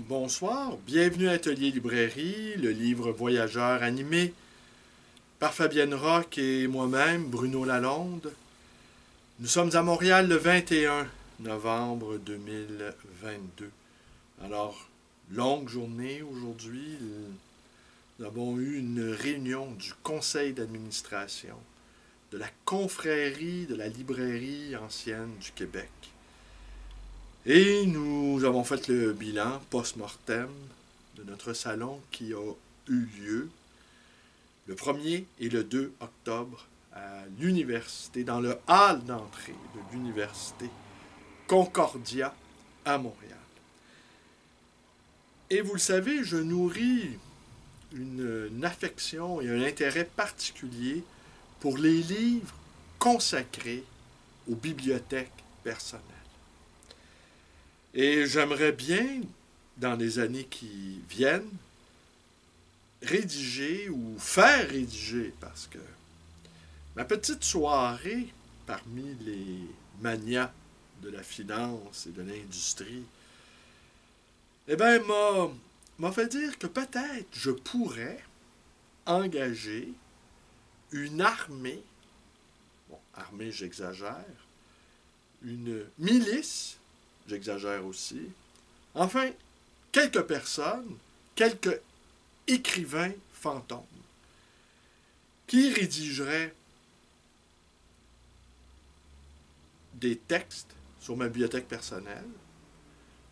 Bonsoir, bienvenue à Atelier Librairie, le livre voyageur animé par Fabienne Roch et moi-même, Bruno Lalonde. Nous sommes à Montréal le 21 novembre 2022. Alors, longue journée aujourd'hui. Nous avons eu une réunion du conseil d'administration de la confrérie de la librairie ancienne du Québec. Et nous avons fait le bilan post-mortem de notre salon qui a eu lieu le 1er et le 2 octobre à l'université, dans le hall d'entrée de l'université Concordia à Montréal. Et vous le savez, je nourris une affection et un intérêt particulier pour les livres consacrés aux bibliothèques personnelles. Et j'aimerais bien, dans les années qui viennent, rédiger ou faire rédiger, parce que ma petite soirée parmi les manias de la finance et de l'industrie, eh bien, m'a fait dire que peut-être je pourrais engager une armée, bon, armée j'exagère, une milice, j'exagère aussi, enfin, quelques personnes, quelques écrivains fantômes, qui rédigeraient des textes sur ma bibliothèque personnelle,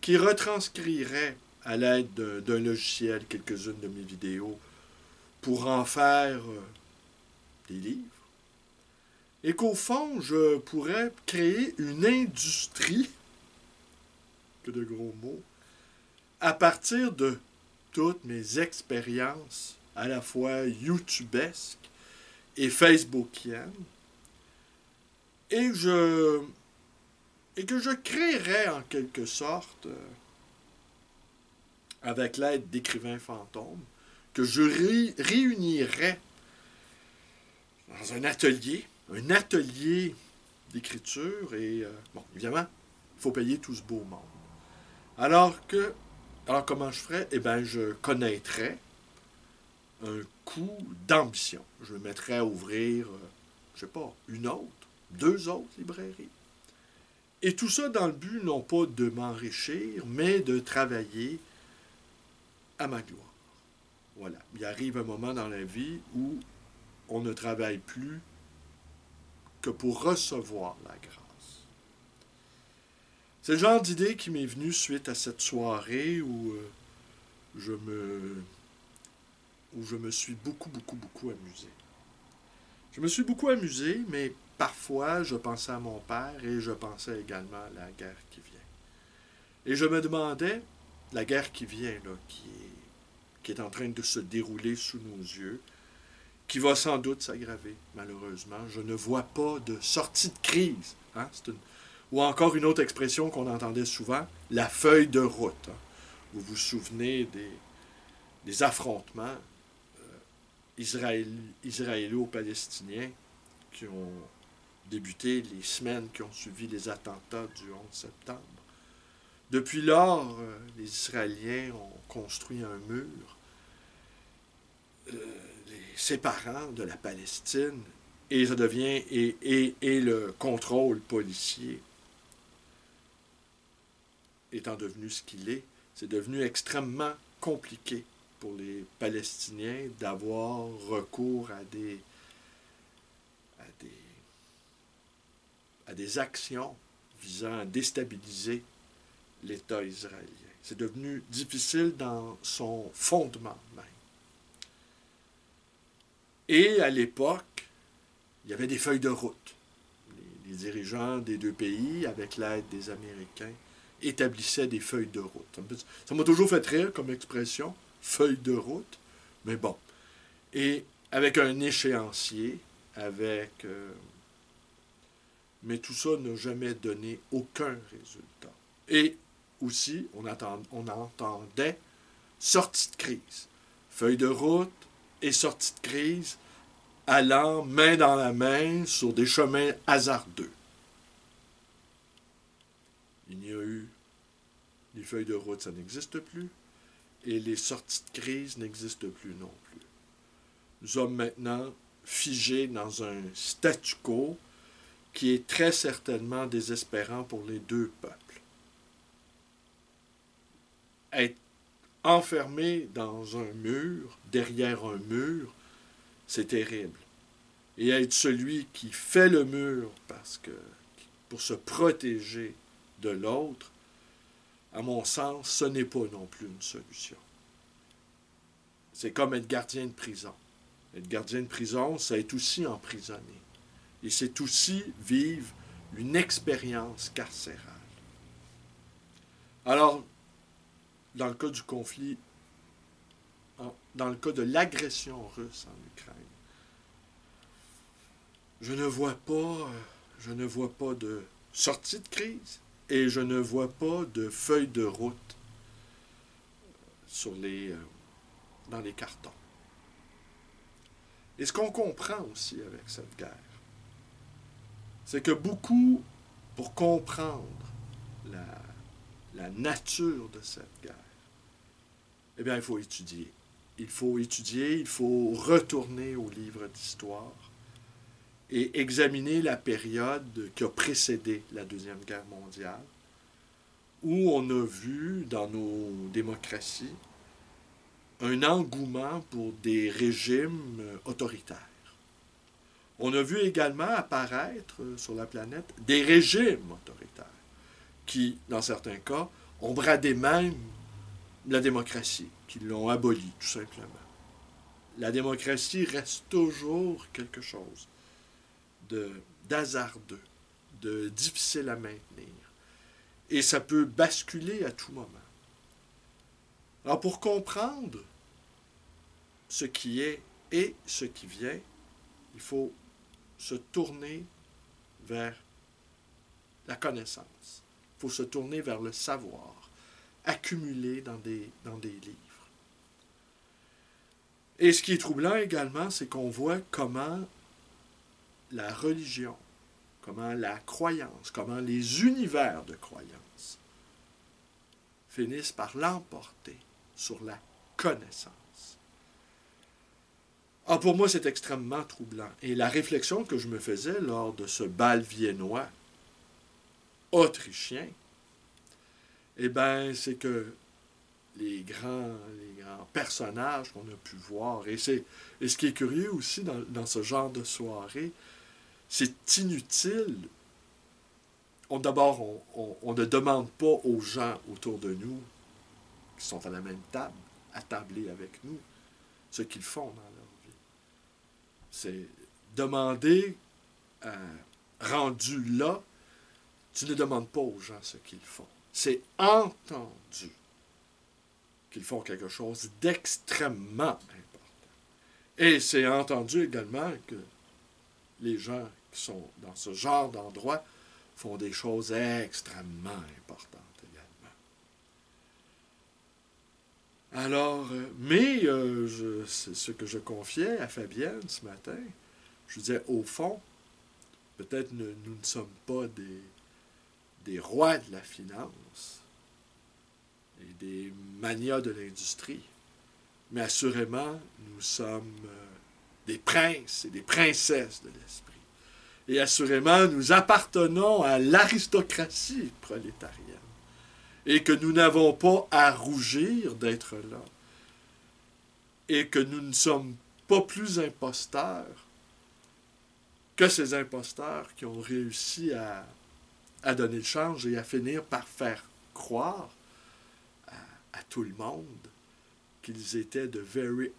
qui retranscriraient à l'aide d'un logiciel quelques-unes de mes vidéos pour en faire des livres, et qu'au fond, je pourrais créer une industrie, que de gros mots, à partir de toutes mes expériences à la fois youtubesques et facebookiennes, et que je créerais en quelque sorte, avec l'aide d'écrivains fantômes, que je réunirais dans un atelier d'écriture, et, bon, évidemment, il faut payer tout ce beau monde. Alors, comment je ferais? Eh bien, je connaîtrais un coût d'ambition. Je me mettrais à ouvrir, je sais pas, une autre, deux autres librairies. Et tout ça dans le but, non pas de m'enrichir, mais de travailler à ma gloire. Voilà. Il arrive un moment dans la vie où on ne travaille plus que pour recevoir la grâce. C'est le genre d'idée qui m'est venue suite à cette soirée où je me suis beaucoup amusé. Je me suis beaucoup amusé, mais parfois je pensais à mon père et je pensais également à la guerre qui vient. Et je me demandais, la guerre qui vient, là, qui est en train de se dérouler sous nos yeux, qui va sans doute s'aggraver, malheureusement. Je ne vois pas de sortie de crise. Hein? Ou encore une autre expression qu'on entendait souvent, la feuille de route. Hein? Vous vous souvenez des affrontements israélo-palestiniens qui ont débuté les semaines qui ont suivi les attentats du 11 septembre. Depuis lors, les Israéliens ont construit un mur les séparant de la Palestine, et ça devient et le contrôle policier étant devenu ce qu'il est, c'est devenu extrêmement compliqué pour les Palestiniens d'avoir recours à des actions visant à déstabiliser l'État israélien. C'est devenu difficile dans son fondement même. Et à l'époque, il y avait des feuilles de route. Les dirigeants des deux pays, avec l'aide des Américains, établissaient des feuilles de route. Ça m'a toujours fait rire comme expression, feuille de route, mais bon. Et avec un échéancier, mais tout ça n'a jamais donné aucun résultat. Et aussi, on entendait sortie de crise. Feuille de route et sortie de crise allant main dans la main sur des chemins hasardeux. Il n'y a eu... Les feuilles de route, ça n'existe plus. et les sorties de crise n'existent plus non plus. Nous sommes maintenant figés dans un statu quo qui est très certainement désespérant pour les deux peuples. Être enfermé dans un mur, derrière un mur, c'est terrible. Et être celui qui fait le mur pour se protéger de l'autre, à mon sens, ce n'est pas non plus une solution. C'est comme être gardien de prison. Être gardien de prison, c'est être aussi emprisonné. Et c'est aussi vivre une expérience carcérale. Alors, dans le cas du conflit, dans le cas de l'agression russe en Ukraine, je ne vois pas de sortie de crise et je ne vois pas de feuille de route dans les cartons. Et ce qu'on comprend aussi avec cette guerre, c'est que beaucoup, pour comprendre la nature de cette guerre, eh bien, il faut étudier. Il faut retourner aux livres d'histoire et examiner la période qui a précédé la Deuxième Guerre mondiale, où on a vu dans nos démocraties un engouement pour des régimes autoritaires. On a vu également apparaître sur la planète des régimes autoritaires qui, dans certains cas, ont bradé même la démocratie, qui l'ont abolie, tout simplement. La démocratie reste toujours quelque chose d'hasardeux, de difficile à maintenir. Et ça peut basculer à tout moment. Alors, pour comprendre ce qui est et ce qui vient, il faut se tourner vers la connaissance. Il faut se tourner vers le savoir, accumulé dans des livres. Et ce qui est troublant également, c'est qu'on voit comment la religion, comment la croyance, comment les univers de croyance finissent par l'emporter sur la connaissance. Pour moi, c'est extrêmement troublant. Et la réflexion que je me faisais lors de ce bal viennois autrichien, eh bien, c'est que les grands personnages qu'on a pu voir, et ce qui est curieux aussi dans ce genre de soirée, c'est inutile. D'abord, on ne demande pas aux gens autour de nous, qui sont à la même table, attablés avec nous, ce qu'ils font dans leur vie. C'est demander, rendu là, tu ne demandes pas aux gens ce qu'ils font. C'est entendu qu'ils font quelque chose d'extrêmement important. Et c'est entendu également que les gens qui sont dans ce genre d'endroit font des choses extrêmement importantes également. Alors, c'est ce que je confiais à Fabienne ce matin. Je disais, au fond, peut-être nous ne sommes pas des rois de la finance et des manias de l'industrie, mais assurément, nous sommes des princes et des princesses de l'esprit. Et assurément, nous appartenons à l'aristocratie prolétarienne. Et que nous n'avons pas à rougir d'être là. Et que nous ne sommes pas plus imposteurs que ces imposteurs qui ont réussi à donner le change et à finir par faire croire à tout le monde qu'ils étaient de very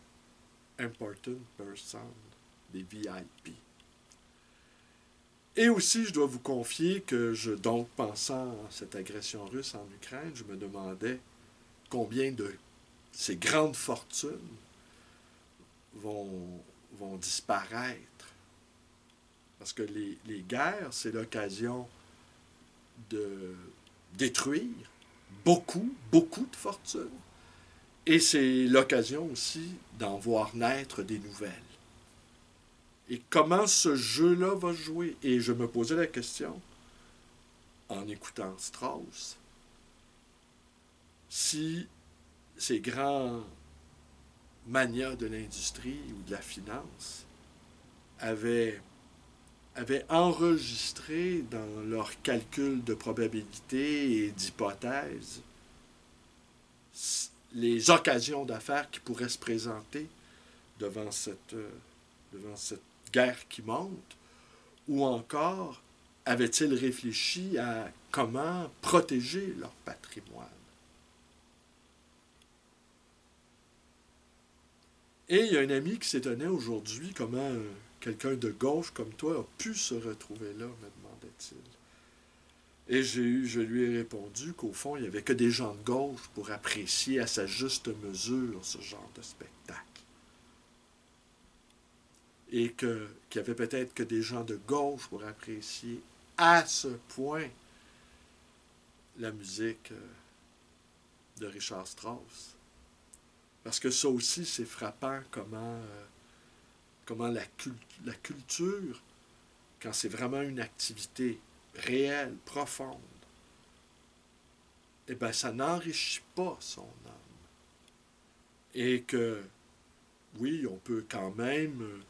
important persons, des VIP. Et aussi, je dois vous confier que donc, pensant à cette agression russe en Ukraine, je me demandais combien de ces grandes fortunes vont disparaître. Parce que les guerres, c'est l'occasion de détruire beaucoup de fortunes. Et c'est l'occasion aussi d'en voir naître des nouvelles. Et comment ce jeu-là va jouer? Et je me posais la question, en écoutant Strauss, si ces grands manias de l'industrie ou de la finance avaient, avaient enregistré dans leurs calculs de probabilité et d'hypothèse les occasions d'affaires qui pourraient se présenter devant devant cette guerre qui monte, ou encore avaient-ils réfléchi à comment protéger leur patrimoine. Et il y a un ami qui s'étonnait aujourd'hui comment quelqu'un de gauche comme toi a pu se retrouver là, me demandait-il. Et je lui ai répondu qu'au fond, il n'y avait que des gens de gauche pour apprécier à sa juste mesure ce genre de spectacle. Et qu'il n'y avait peut-être que des gens de gauche pour apprécier à ce point la musique de Richard Strauss. Parce que ça aussi, c'est frappant comment la culture, quand c'est vraiment une activité réelle, profonde, eh bien, ça n'enrichit pas son âme. Et que, oui, on peut quand même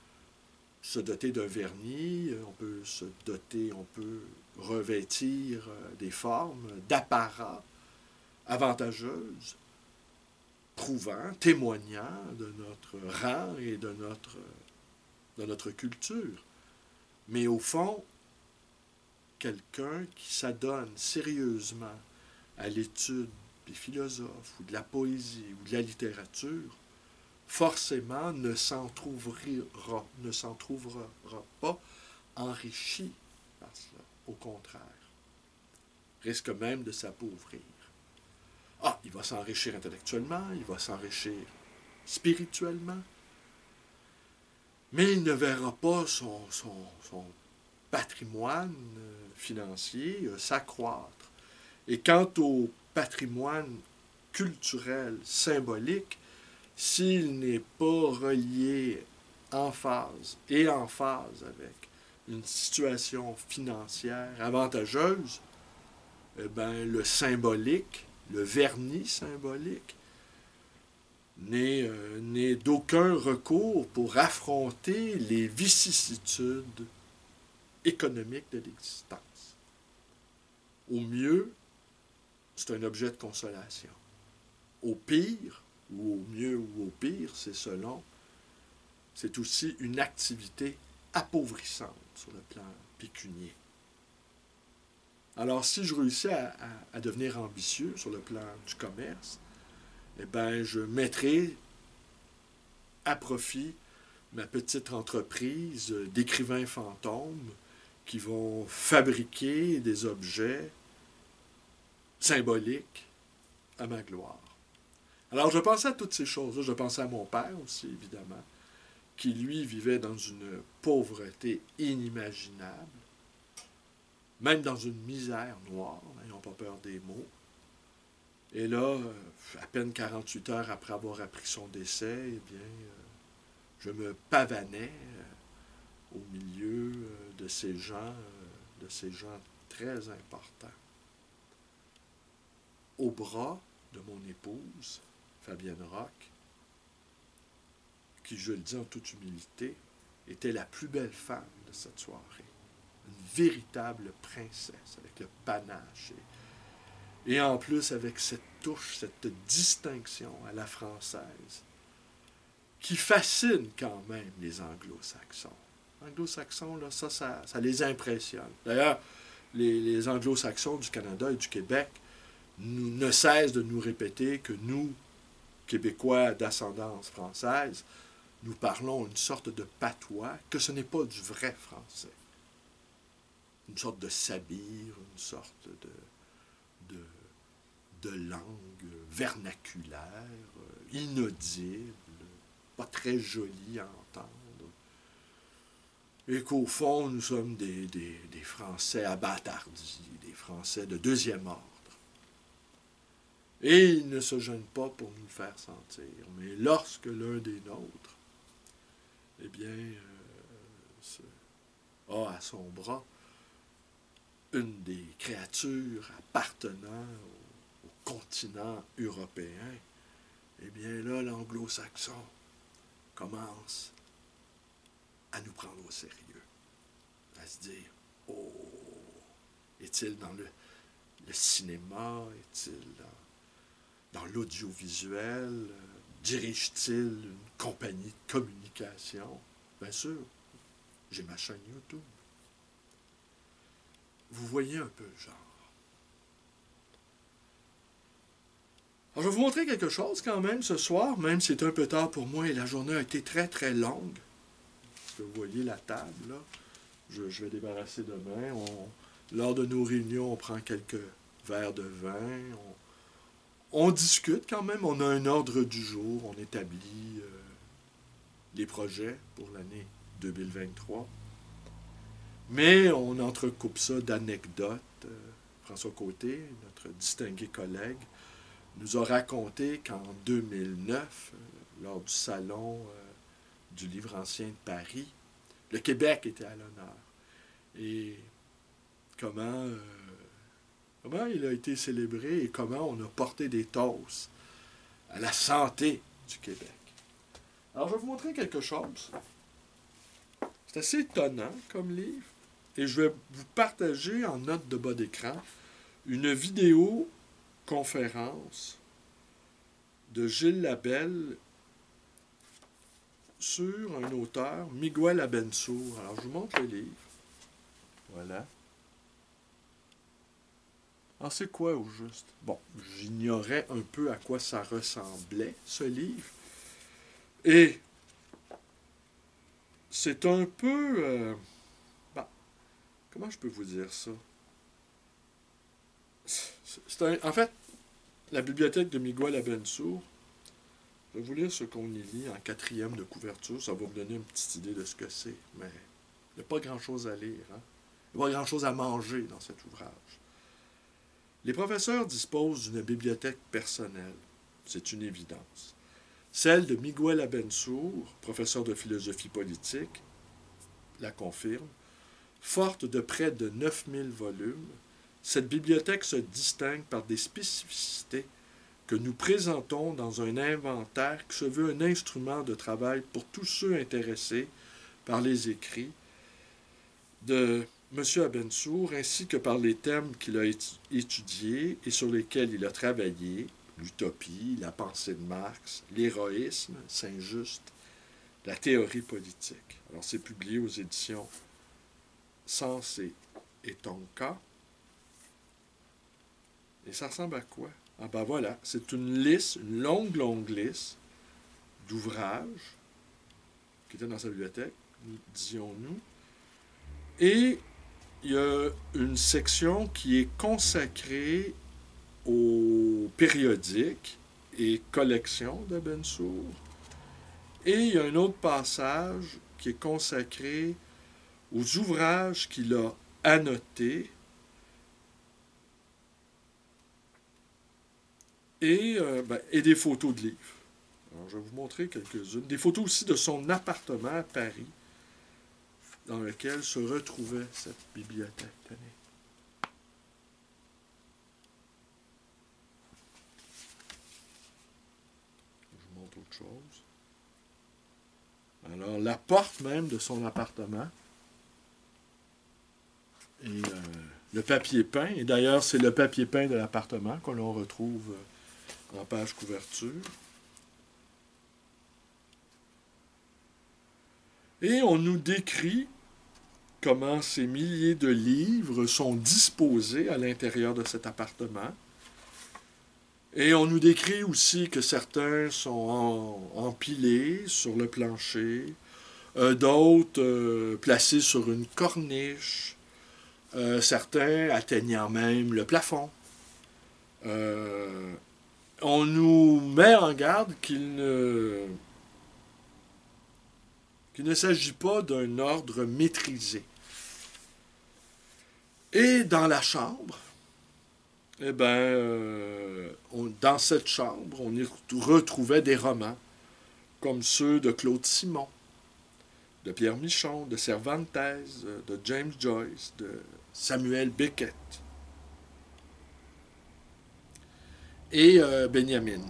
se doter d'un vernis, on peut revêtir des formes d'apparat avantageuses, prouvant, témoignant de notre rang et de notre culture. Mais au fond, quelqu'un qui s'adonne sérieusement à l'étude des philosophes ou de la poésie ou de la littérature, forcément ne s'en trouvera pas enrichi par cela. Au contraire, risque même de s'appauvrir. Ah, il va s'enrichir intellectuellement, il va s'enrichir spirituellement, mais il ne verra pas son patrimoine financier s'accroître. Et quant au patrimoine culturel, symbolique, s'il n'est pas relié en phase avec une situation financière avantageuse, eh ben, le symbolique, le vernis symbolique, n'est d'aucun recours pour affronter les vicissitudes économiques de l'existence. Au mieux, c'est un objet de consolation. Au pire, ou au mieux ou au pire, c'est selon, c'est aussi une activité appauvrissante sur le plan pécunier. Alors, si je réussis à devenir ambitieux sur le plan du commerce, eh bien, je mettrai à profit ma petite entreprise d'écrivains fantômes qui vont fabriquer des objets symboliques à ma gloire. Alors, je pensais à toutes ces choses-là. Je pensais à mon père aussi, évidemment, qui, lui, vivait dans une pauvreté inimaginable, même dans une misère noire, n'ayons pas peur des mots. Et là, à peine 48 heures après avoir appris son décès, eh bien, je me pavanais au milieu de ces gens très importants. Au bras de mon épouse, Fabienne Roch, qui, je le dis en toute humilité, était la plus belle femme de cette soirée. Une véritable princesse, avec le panache. Et en plus, avec cette touche, cette distinction à la française, qui fascine quand même les anglo-saxons. Les anglo-saxons, là, ça les impressionne. D'ailleurs, les anglo-saxons du Canada et du Québec ne cessent de nous répéter que nous, Québécois d'ascendance française, nous parlons une sorte de patois, que ce n'est pas du vrai français. Une sorte de sabire, une sorte de langue vernaculaire, inaudible, pas très jolie à entendre. Et qu'au fond, nous sommes des Français abattardis, des Français de deuxième ordre. Et ils ne se gênent pas pour nous le faire sentir. Mais lorsque l'un des nôtres, eh bien, a à son bras une des créatures appartenant au continent européen, eh bien là, l'anglo-saxon commence à nous prendre au sérieux, à se dire, oh, est-il dans le cinéma, est-il dans l'audiovisuel, dirige-t-il une compagnie de communication? Bien sûr, j'ai ma chaîne YouTube. Vous voyez un peu le genre. Alors, je vais vous montrer quelque chose quand même ce soir, même si c'est un peu tard pour moi et la journée a été très très longue. Parce que vous voyez la table, là. Je vais débarrasser demain. Lors de nos réunions, on prend quelques verres de vin. On discute quand même. On a un ordre du jour. On établit les projets pour l'année 2023. Mais on entrecoupe ça d'anecdotes. François Côté, notre distingué collègue, nous a raconté qu'en 2009, lors du salon du livre ancien de Paris, le Québec était à l'honneur. Et comment il a été célébré et comment on a porté des toasts à la santé du Québec. Alors, je vais vous montrer quelque chose. C'est assez étonnant comme livre. Et je vais vous partager en note de bas d'écran une vidéo conférence de Gilles Labelle sur un auteur, Miguel Abensour. Alors, je vous montre le livre. Voilà. Alors, c'est quoi au juste? Bon, j'ignorais un peu à quoi ça ressemblait, ce livre. Et c'est un peu... comment je peux vous dire ça? En fait, la bibliothèque de Miguel Abensour, je vais vous lire ce qu'on y lit en 4e de couverture. Ça va vous donner une petite idée de ce que c'est. Mais il n'y a pas grand-chose à lire. Hein? Il n'y a pas grand-chose à manger dans cet ouvrage. Les professeurs disposent d'une bibliothèque personnelle. C'est une évidence. Celle de Miguel Abensour, professeur de philosophie politique, la confirme. Forte de près de 9000 volumes, cette bibliothèque se distingue par des spécificités que nous présentons dans un inventaire qui se veut un instrument de travail pour tous ceux intéressés par les écrits de M. Abensour, ainsi que par les thèmes qu'il a étudiés et sur lesquels il a travaillé, l'utopie, la pensée de Marx, l'héroïsme, Saint-Just, la théorie politique. Alors, c'est publié aux éditions Sens et Tonka. Et ça ressemble à quoi? Ah ben voilà, c'est une liste, une longue liste d'ouvrages qui étaient dans sa bibliothèque, disions-nous. Et il y a une section qui est consacrée aux périodiques et collections d'Abensour. Et il y a un autre passage qui est consacré aux ouvrages qu'il a annotés et des photos de livres. Alors, je vais vous montrer quelques-unes. Des photos aussi de son appartement à Paris, dans lequel se retrouvait cette bibliothèque. Tenez. Je vous montre autre chose. Alors, la porte même de son appartement. Et le papier peint. Et d'ailleurs, c'est le papier peint de l'appartement que l'on retrouve en page couverture. Et on nous décrit comment ces milliers de livres sont disposés à l'intérieur de cet appartement. Et on nous décrit aussi que certains sont empilés sur le plancher, d'autres placés sur une corniche, certains atteignant même le plafond. On nous met en garde qu'il ne s'agit pas d'un ordre maîtrisé. Et dans la chambre, dans cette chambre, on y retrouvait des romans, comme ceux de Claude Simon, de Pierre Michon, de Cervantes, de James Joyce, de Samuel Beckett et Benjamin.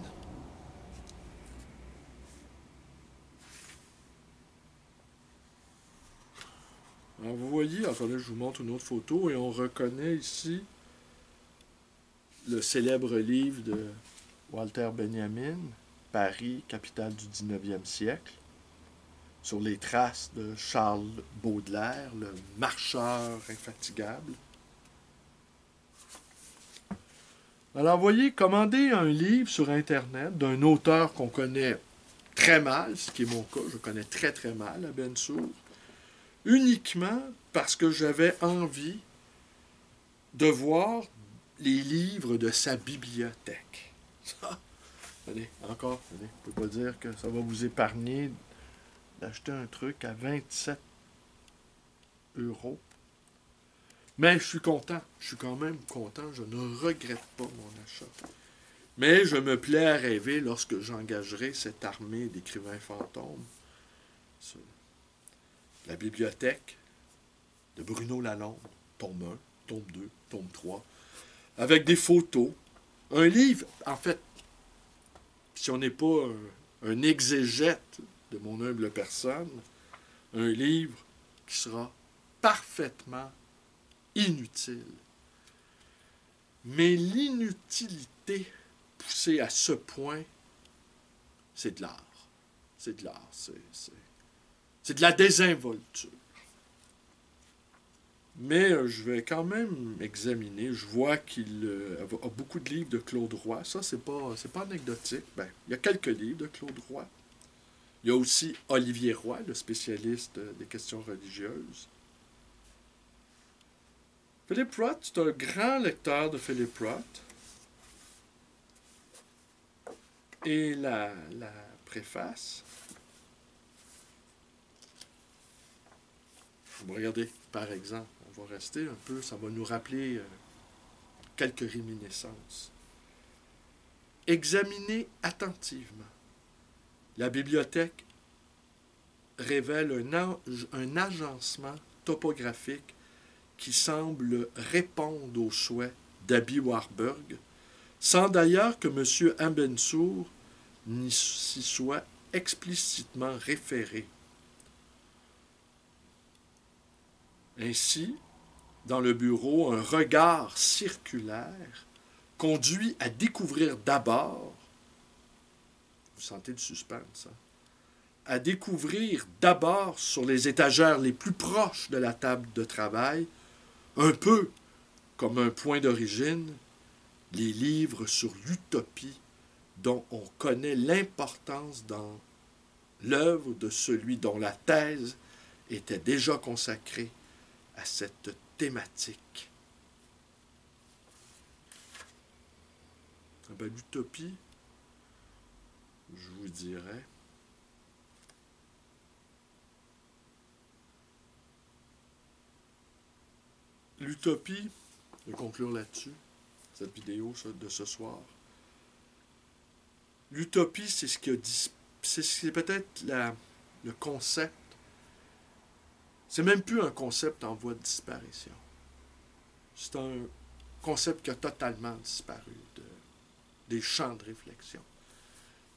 Alors vous voyez, attendez, je vous montre une autre photo et on reconnaît ici le célèbre livre de Walter Benjamin, Paris, capitale du 19e siècle, sur les traces de Charles Baudelaire, le marcheur infatigable. Alors, vous voyez, commander un livre sur Internet d'un auteur qu'on connaît très mal, ce qui est mon cas, je connais très très mal Abensour, uniquement parce que j'avais envie de voir les livres de sa bibliothèque. Ça, allez, encore, allez, je ne peux pas dire que ça va vous épargner d'acheter un truc à 27 euros. Mais je suis content, je suis quand même content, je ne regrette pas mon achat. Mais je me plais à rêver lorsque j'engagerai cette armée d'écrivains fantômes. La bibliothèque de Bruno Lalonde, tome 1, tome 2, tome 3, avec des photos. Un livre, en fait, si on n'est pas un exégète de mon humble personne, un livre qui sera parfaitement inutile. Mais l'inutilité poussée à ce point, c'est de l'art. C'est de l'art. C'est de la désinvolture. Mais je vais quand même examiner. Je vois qu'il a beaucoup de livres de Claude Roy. Ça, c'est pas anecdotique. Ben, il y a quelques livres de Claude Roy. Il y a aussi Olivier Roy, le spécialiste des questions religieuses. Philip Roth, c'est un grand lecteur de Philip Roth. Et la préface. Regardez, par exemple, on va rester un peu, ça va nous rappeler quelques réminiscences. Examinez attentivement. La bibliothèque révèle un agencement topographique qui semble répondre aux souhaits d'Abby Warburg, sans d'ailleurs que M. Abensour n'y s'y soit explicitement référé. Ainsi, dans le bureau, un regard circulaire conduit à découvrir d'abord, vous sentez le suspense, hein? À découvrir d'abord sur les étagères les plus proches de la table de travail, un peu comme un point d'origine, les livres sur l'utopie dont on connaît l'importance dans l'œuvre de celui dont la thèse était déjà consacrée à cette thématique. Ben, l'utopie, je vous dirais, l'utopie, je vais conclure là-dessus, cette vidéo de ce soir. L'utopie, c'est ce qui a c'est peut-être le concept. C'est même plus un concept en voie de disparition. C'est un concept qui a totalement disparu des champs de réflexion.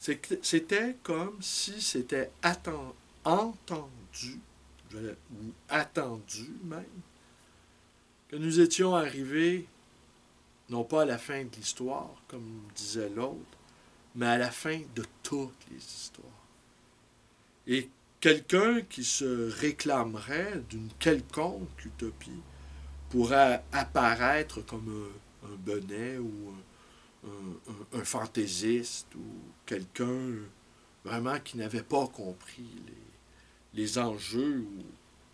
C'était comme si c'était entendu, ou attendu même, que nous étions arrivés, non pas à la fin de l'histoire, comme disait l'autre, mais à la fin de toutes les histoires. Et quelqu'un qui se réclamerait d'une quelconque utopie pourrait apparaître comme un bonnet ou un fantaisiste ou quelqu'un vraiment qui n'avait pas compris les enjeux ou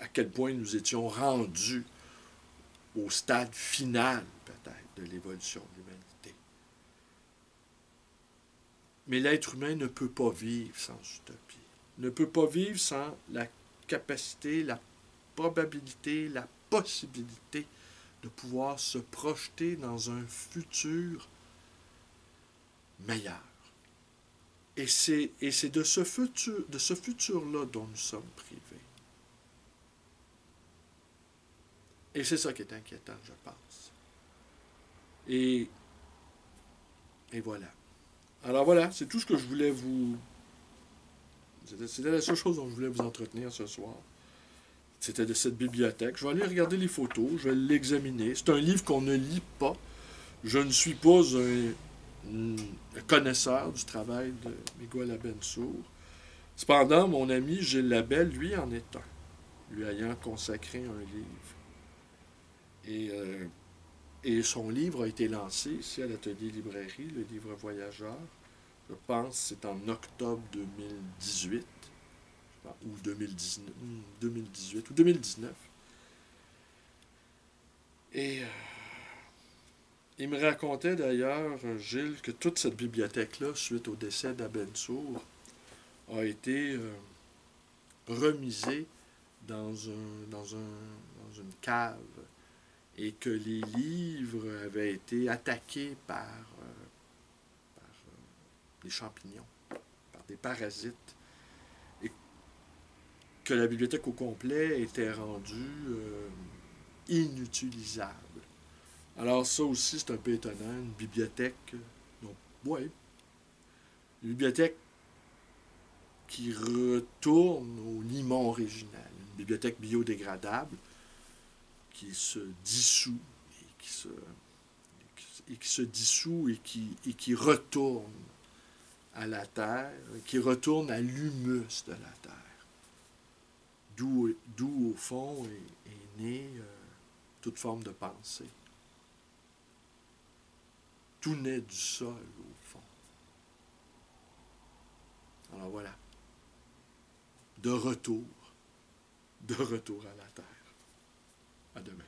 à quel point nous étions rendus au stade final, peut-être, de l'évolution de l'humanité. Mais l'être humain ne peut pas vivre sans utopie. Ne peut pas vivre sans la capacité, la probabilité, la possibilité de pouvoir se projeter dans un futur meilleur. Et c'est de ce futur-là dont nous sommes privés. Et c'est ça qui est inquiétant, je pense. Et voilà. Alors voilà, c'est tout ce que je voulais vous... C'était la seule chose dont je voulais vous entretenir ce soir. c'était de cette bibliothèque. Je vais aller regarder les photos, je vais l'examiner. C'est un livre qu'on ne lit pas. Je ne suis pas un connaisseur du travail de Miguel Abensour. Cependant, mon ami Gilles Labelle, lui, en est un, lui ayant consacré un livre. Et son livre a été lancé ici à l'Atelier Librairie, le livre Voyageur. Je pense que c'est en octobre 2018, ou 2018, ou 2019. Et il me racontait d'ailleurs, Gilles, que toute cette bibliothèque-là, suite au décès d'Abensour, a été remisée dans une cave et que les livres avaient été attaqués par des champignons, par des parasites, et que la bibliothèque au complet était rendue inutilisable. Alors ça aussi, c'est un peu étonnant, une bibliothèque, donc, ouais, une bibliothèque qui retourne au limon original, une bibliothèque biodégradable qui se dissout et qui se dissout et qui retourne à la terre, qui retourne à l'humus de la terre. D'où au fond, est née toute forme de pensée. Tout naît du sol, au fond. Alors voilà. De retour à la terre. À demain.